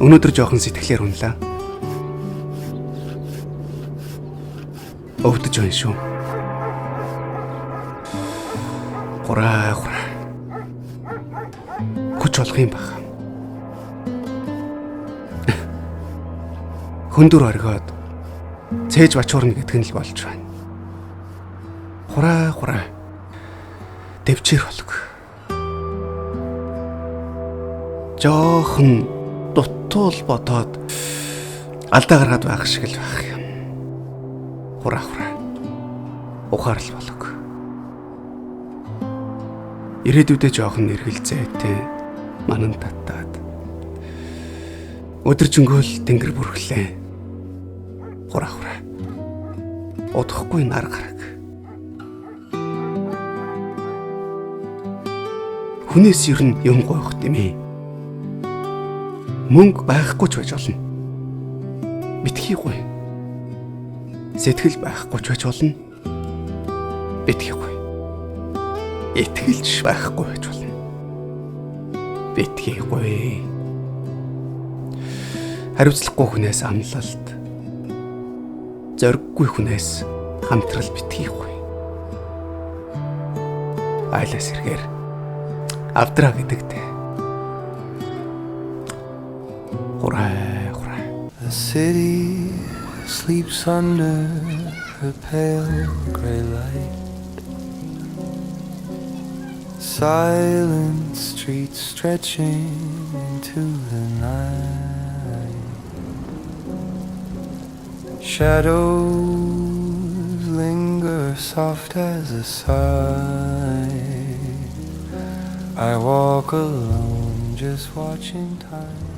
Өнөөдөр жоохон сэтгэлээр унлаа. Өвдөж байна шүү. Хураа. Хүч болох юм байна. Хөндөр оргиод цээж бачуурна гэдг нь л болж байна. Хураа. Дэвчээр болог. Жоохон дутуул бодоод алдаа гаргаад байх шиг л байх юм. Хураа. Ухаарл болог. Ирээдүйдээ жоохон нэргэлзээтэй манан татаад өдөржингөөл тэнгэр бүрхлээ. Хураа. Удахгүй нар гараг. Хүнээс ер нь юм гоох гэмээ. Мөнгө байхгүй ч байж болно. Битгийгүй. Сэтгэл байхгүй ч байж болно. Битгийгүй. Итгэлж байхгүй байж болно. Битгийгүй. Хариуцлагагүй хүнээс амлалт. Зориггүй хүнээс хамтрал битгийгүй. Айлас эргээр авдраа гэдэгтэй. Хураа. The city sleeps under a pale grey light. Silent streets stretching into the night. Shadows linger soft as a sigh. I walk alone just watching time.